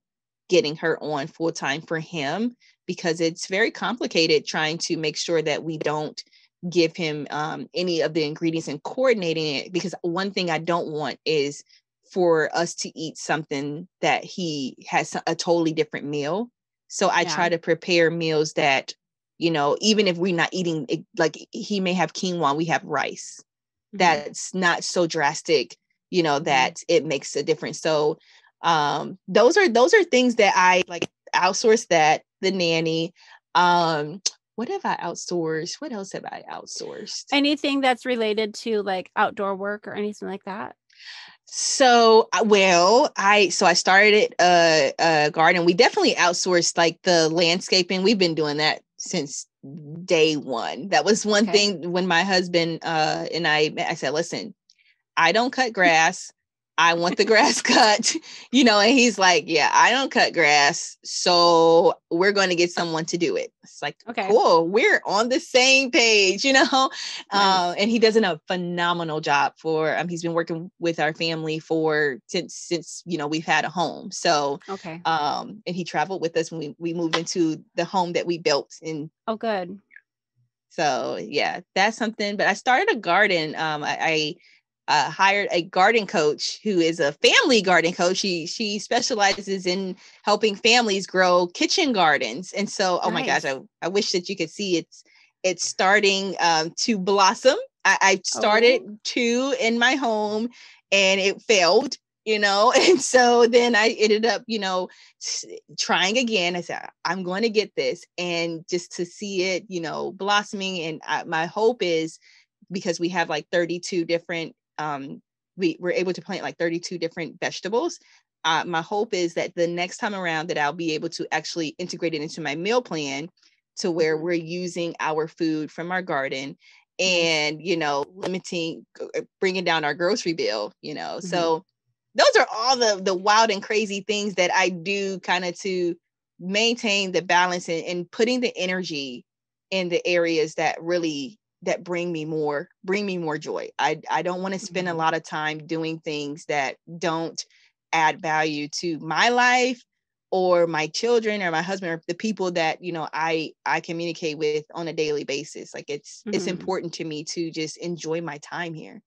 getting her on full time for him, because it's very complicated trying to make sure that we don't give him any of the ingredients and coordinating it. Because one thing I don't want is for us to eat something that he has a totally different meal. So I try to prepare meals that, even if we're not eating, like he may have quinoa, we have rice. That's not so drastic, that it makes a difference. So those are things that I like outsource, that the nanny. What have I outsourced? What else have I outsourced? Anything that's related to like outdoor work or anything like that? So, I started a garden. We definitely outsourced like the landscaping. We've been doing that since day one. That was one thing when my husband and I said, listen, I don't cut grass. I want the grass cut, and he's like, yeah, I don't cut grass. So we're going to get someone to do it. It's like, cool. We're on the same page, Nice. And he does a phenomenal job he's been working with our family since we've had a home. So, and he traveled with us when we moved into the home that we built in. Oh, good. So yeah, that's something, but I started a garden. I hired a garden coach who is a family garden coach. She specializes in helping families grow kitchen gardens. And so, oh my gosh, I wish that you could see it's starting to blossom. I started 2 in my home and it failed, and so then I ended up, trying again. I said, I'm going to get this, and just to see it, blossoming. And my hope is, because we have like 32 different we were able to plant like 32 different vegetables. My hope is that the next time around that I'll be able to actually integrate it into my meal plan, to where we're using our food from our garden and, bringing down our grocery bill, So those are all the wild and crazy things that I do kind of to maintain the balance and putting the energy in the areas that really that bring me more joy. I don't want to spend a lot of time doing things that don't add value to my life or my children or my husband or the people that, you know, I communicate with on a daily basis. Like it's important to me to just enjoy my time here.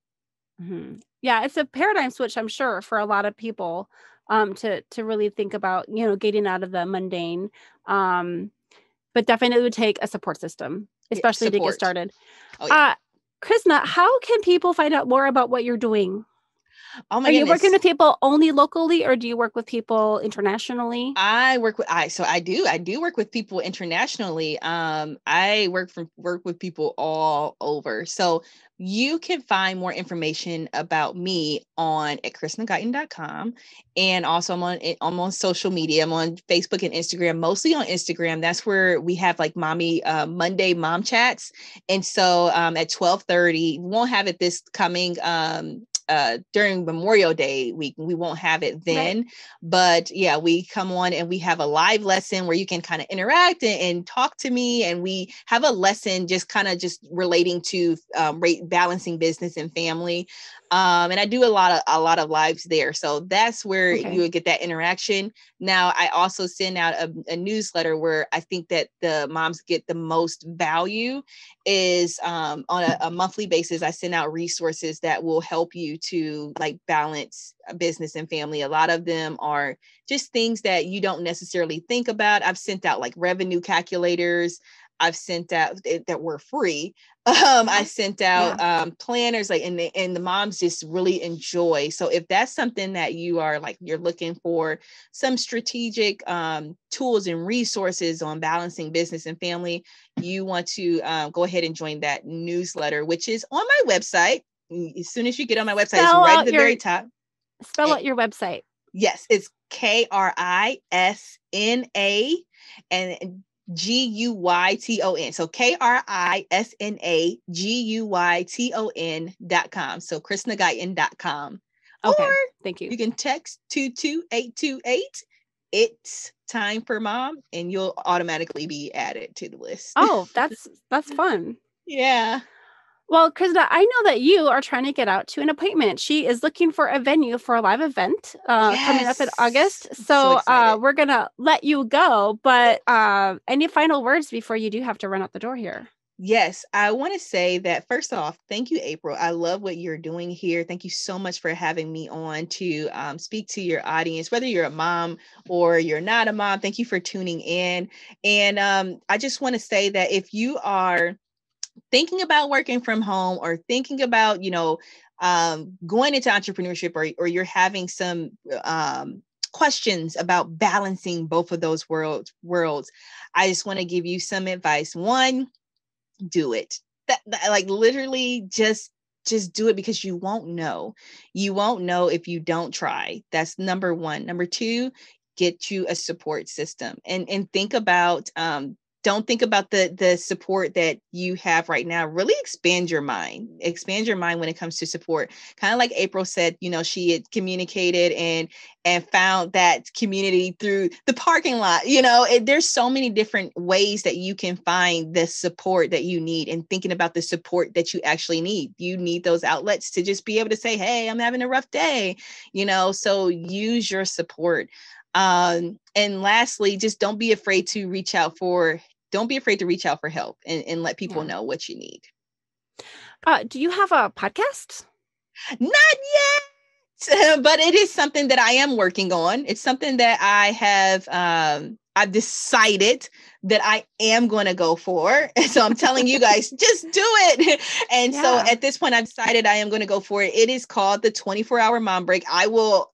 Yeah, it's a paradigm switch, I'm sure, for a lot of people, to really think about, you know, getting out of the mundane. But definitely would take a support system, especially to get started. Oh, yeah. Krisna, how can people find out more about what you're doing? Oh my Are goodness. you working with people only locally, or do you work with people internationally? I do work with people internationally. I work with people all over. So you can find more information about me on at krisnaguyton.com. And also I'm on social media. I'm on Facebook and Instagram, mostly on Instagram. That's where we have like Monday mom chats. And so at 12:30, we won't have it this coming during Memorial Day week. We won't have it then, right. But yeah, we come on and we have a live lesson where you can kind of interact and talk to me. And we have a lesson just kind of just relating to balancing business and family. And I do a lot of lives there. So that's where you would get that interaction. Now, I also send out a newsletter where I think that the moms get the most value is on a monthly basis. I send out resources that will help you to like balance business and family. A lot of them are just things that you don't necessarily think about. I've sent out like revenue calculators. I've sent out that were free. I sent out planners, like, and the moms just really enjoy. So if that's something that you are like, you're looking for some strategic tools and resources on balancing business and family, you want to go ahead and join that newsletter, which is on my website. As soon as you get on my website, it's right at the very top. Spell out your website. Yes, it's Krisna and Guyton. So KrisnaGuyton.com. So KrisnaGuyton.com. Okay. Or thank you. You can text 22828. It's time for mom, and you'll automatically be added to the list. Oh, that's fun. Yeah. Well, Krisna, I know that you are trying to get out to an appointment. She is looking for a venue for a live event coming up in August. So we're going to let you go. But any final words before you do have to run out the door here? Yes, I want to say that first off, thank you, April. I love what you're doing here. Thank you so much for having me on to speak to your audience, whether you're a mom or you're not a mom. Thank you for tuning in. And I just want to say that if you are thinking about working from home or thinking about, going into entrepreneurship, or you're having some questions about balancing both of those worlds, I just want to give you some advice. One, do it. That like literally just do it, because you won't know. You won't know if you don't try. That's number one. Number two, get you a support system and think about don't think about the support that you have right now. Really expand your mind when it comes to support. Kind of like April said, she had communicated and found that community through the parking lot. There's so many different ways that you can find the support that you need, and thinking about the support that you actually need. You need those outlets to just be able to say, hey, I'm having a rough day, so use your support. And lastly, just don't be afraid to reach out for help and let people know what you need. Do you have a podcast? Not yet, but it is something that I am working on. It's something that I have, I've decided that I am going to go for. So I'm telling you guys, just do it. And so at this point, I've decided I am going to go for it. It is called the 24-Hour Mom Break. I will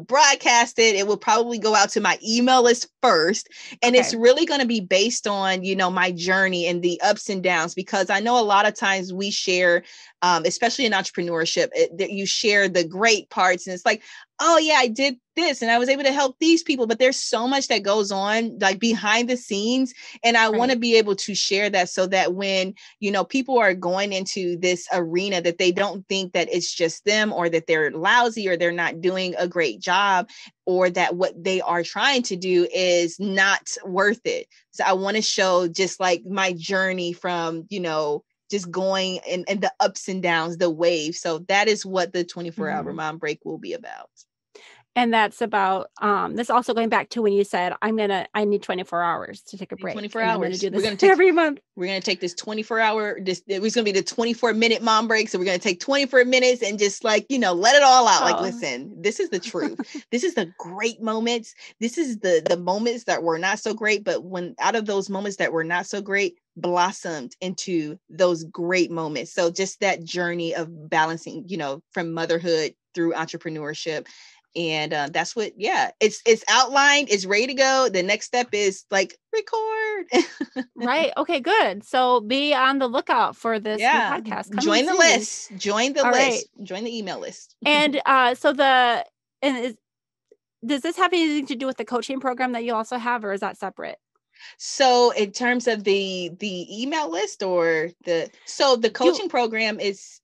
broadcast it. It will probably go out to my email list first. And it's really going to be based on, my journey and the ups and downs, because I know a lot of times we share, especially in entrepreneurship, that you share the great parts. And it's like, oh yeah, I did this and I was able to help these people. But there's so much that goes on like behind the scenes And I want to Right. be able to share that so that when, people are going into this arena, that they don't think that it's just them, or that they're lousy, or they're not doing a great job, or that what they are trying to do is not worth it. So I want to show just like my journey from, just going and the ups and downs, the waves. So that is what the 24-hour mom break will be about. And that's about, this also going back to when you said, I need 24 hours to take a break. 24 and hours. I'm going to do We're this going to take every month. We're going to take this 24-hour, it was going to be the 24-minute mom break. So we're going to take 24 minutes and just like, let it all out. Like, listen, this is the truth. This is the great moments. This is the moments that were not so great. But when out of those moments that were not so great, blossomed into those great moments. So just that journey of balancing, from motherhood through entrepreneurship. And that's what, it's outlined, it's ready to go. The next step is like record. Right. Okay, good. So be on the lookout for this new podcast coming Join the soon. list. Join the All list. right. Join the email list. And does this have anything to do with the coaching program that you also have, or is that separate? So in terms of the email list or the coaching program is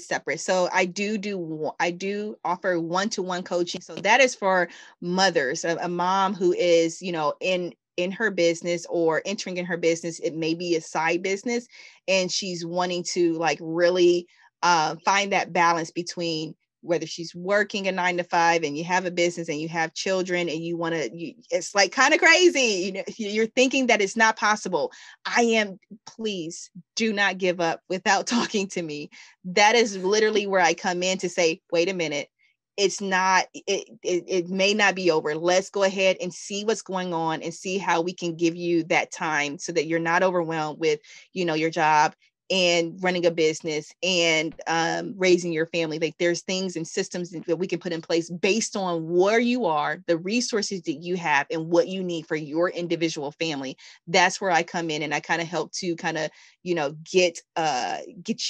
separate. So I do offer one-to-one coaching. So that is for mothers, a mom who is, in her business or entering in her business. It may be a side business, and she's wanting to like really find that balance between whether she's working a 9-to-5 and you have a business and you have children and you want to, it's like kind of crazy. You're thinking that it's not possible. Please do not give up without talking to me. That is literally where I come in to say, wait a minute. It's not, it may not be over. Let's go ahead and see what's going on and see how we can give you that time so that you're not overwhelmed with, your job and running a business and raising your family. Like there's things and systems that we can put in place based on where you are, the resources that you have, and what you need for your individual family. That's where I come in, and I kind of help to kind of, get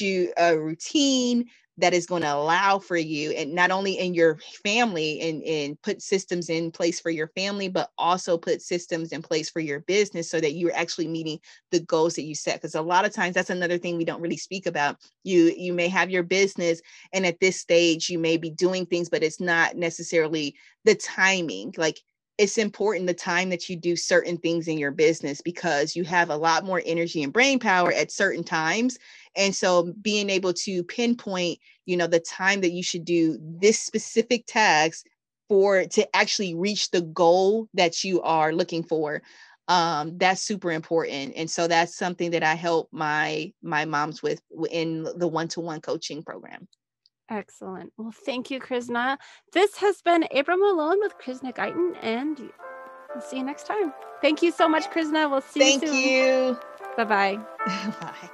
you a routine that is going to allow for you, and not only in your family and put systems in place for your family, but also put systems in place for your business so that you're actually meeting the goals that you set. Because a lot of times that's another thing we don't really speak about. You may have your business, and at this stage you may be doing things, but it's not necessarily the timing. Like it's important the time that you do certain things in your business, because you have a lot more energy and brain power at certain times. And so being able to pinpoint, the time that you should do this specific task to actually reach the goal that you are looking for, that's super important. And so that's something that I help my moms with in the one-to-one coaching program. Excellent. Well, thank you, Krisna. This has been April Malone with Krisna Guyton, and we'll see you next time. Thank you so much, Krisna. We'll see you soon. Thank you. Bye-bye. Bye.